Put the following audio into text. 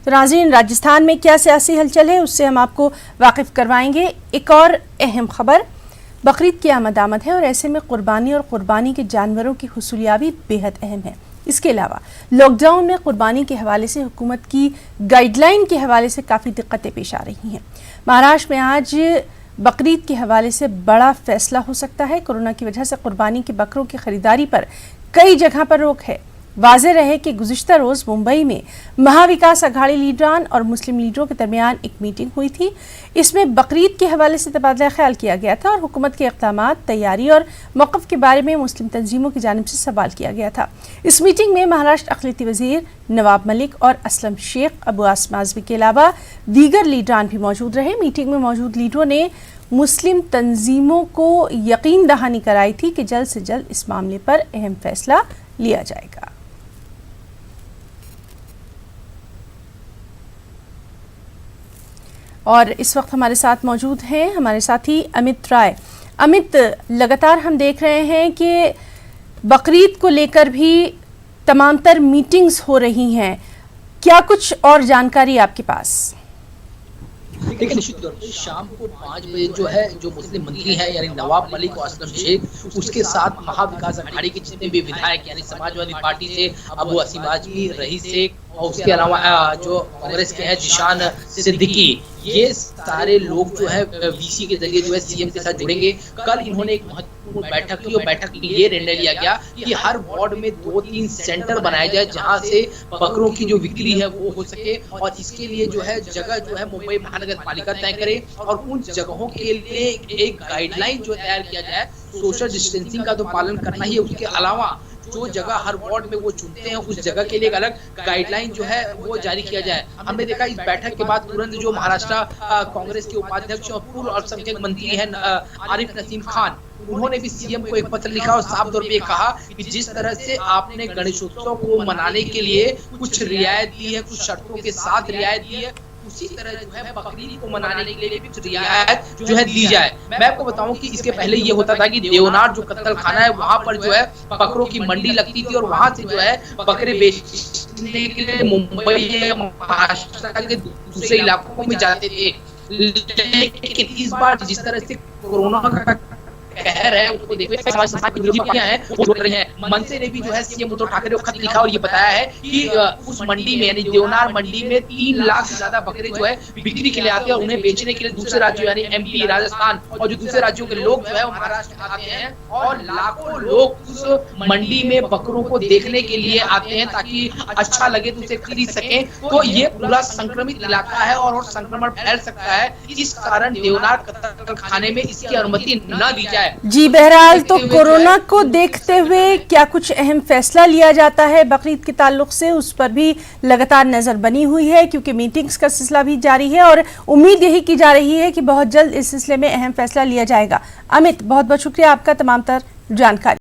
तो नाज़रीन, राजस्थान में क्या सियासी हलचल है उससे हम आपको वाकिफ करवाएंगे। एक और अहम खबर, बकरीद की आमद है और ऐसे में कुर्बानी और कुर्बानी के जानवरों की हुसूलियाबी बेहद अहम है। इसके अलावा लॉकडाउन में कुर्बानी के हवाले से हुकूमत की गाइडलाइन के हवाले से काफ़ी दिक्कतें पेश आ रही हैं। महाराष्ट्र में आज बकरीद के हवाले से बड़ा फैसला हो सकता है। कोरोना की वजह से कुर्बानी के बकरों की खरीदारी पर कई जगह पर रोक है। वाज़ेह रहे कि गुज़िश्ता रोज़ मुंबई में महाविकास अघाड़ी लीडरान और मुस्लिम लीडरों के दरमियान एक मीटिंग हुई थी। इसमें बकरीद के हवाले से तबादला ख्याल किया गया था और हुकूमत के इक़दामात, तैयारी और मौक़िफ़ के बारे में मुस्लिम तंजीमों की जानिब से सवाल किया गया था। इस मीटिंग में महाराष्ट्र अक़लियती वज़ीर नवाब मलिक और असलम शेख, अबू आसिम आज़मी के अलावा दीगर लीडरान भी मौजूद रहे। मीटिंग में मौजूद लीडरों ने मुस्लिम तंजीमों को यकीन दहानी कराई थी कि जल्द से जल्द इस मामले पर अहम फैसला लिया जाएगा। और इस वक्त हमारे साथ मौजूद हैं हमारे साथी अमित राय। अमित, लगातार हम देख रहे हैं कि बकरीद को लेकर भी तमाम तर मीटिंग्स हो रही हैं, क्या कुछ और जानकारी आपके पास? देखिए, निश्चित तौर पर शाम को 5 बजे जो मुस्लिम मंत्री हैं यानी नवाब मलिक और असलम शेख, उसके साथ महाविकास अघाड़ी के जितने भी विधायक यानी समाजवादी पार्टी से अबू आसिम आज़मी, रईस शेख और उसके अलावा जो कांग्रेस के हैं जिशान सिद्दीकी, ये सारे लोग जो है वीसी के जरिए जो है सीएम के साथ जुड़ेंगे। कल इन्होंने एक महत्वपूर्ण बैठक की और बैठक में ये निर्णय लिया गया कि हर वार्ड में 2-3 सेंटर बनाए जाए जहां से बकरों की जो बिक्री है वो हो सके, और इसके लिए जो है जगह जो है मुंबई महानगर पालिका तय करे और उन जगहों के लिए एक गाइडलाइन जो तैयार किया जाए। सोशल डिस्टेंसिंग का तो पालन करना ही है, उसके अलावा जो जगह हर वार्ड में वो चुनते हैं उस जगह के लिए एक अलग गाइडलाइन जो है वो जारी किया जाए। हमने देखा इस बैठक के बाद तुरंत जो महाराष्ट्र कांग्रेस के उपाध्यक्ष और पूर्व अल्पसंख्यक मंत्री हैं आरिफ नसीम खान, उन्होंने भी सीएम को एक पत्र लिखा और साफ तौर पे कहा कि जिस तरह से आपने गणेशोत्सव को मनाने के लिए कुछ रियायत दी है, कुछ शर्तों के साथ रियायत दी है, उसी तरह जो है बकरीद को मनाने के लिए कुछ रियायत जो है दी जाए। मैं आपको बताऊं कि इसके पहले ये होता था कि देवनार जो कत्ल खाना है वहां पर जो है बकरों की मंडी लगती थी और वहां से जो है बकरे बेचने के लिए मुंबई या महाराष्ट्र के दूसरे इलाकों में जाते थे। लेकिन इस बार जिस तरह से कोरोना का कहर है उसको देखते हुए समाज संस्था की विरोधी पार्टियां हैं वो बोल रही हैं। मनसे ने भी जो है सीएम उद्धव ठाकरे को खत लिखा और ये बताया है कि उस मंडी में यानी देवनार मंडी में 3 लाख से ज्यादा बकरे जो है बिक्री के लिए आते हैं और उन्हें बेचने के लिए दूसरे राज्यों यानी एमपी, राजस्थान और जो दूसरे राज्यों के लोग जो है वो महाराष्ट्र में आते हैं और लाखों लोग उस मंडी में बकरों को देखने के लिए आते हैं ताकि अच्छा लगे तो उसे खरीद सके। तो ये पूरा संक्रमित इलाका है और संक्रमण फैल सकता है, इस कारण देवनार कत्ल खाने में इसकी अनुमति न दी जाए। जी, बहरहाल तो कोरोना को देखते हुए क्या कुछ अहम फैसला लिया जाता है बकरीद के ताल्लुक से, उस पर भी लगातार नजर बनी हुई है क्योंकि मीटिंग्स का सिलसिला भी जारी है और उम्मीद यही की जा रही है कि बहुत जल्द इस सिलसिले में अहम फैसला लिया जाएगा। अमित, बहुत बहुत शुक्रिया आपका तमाम तर जानकारी।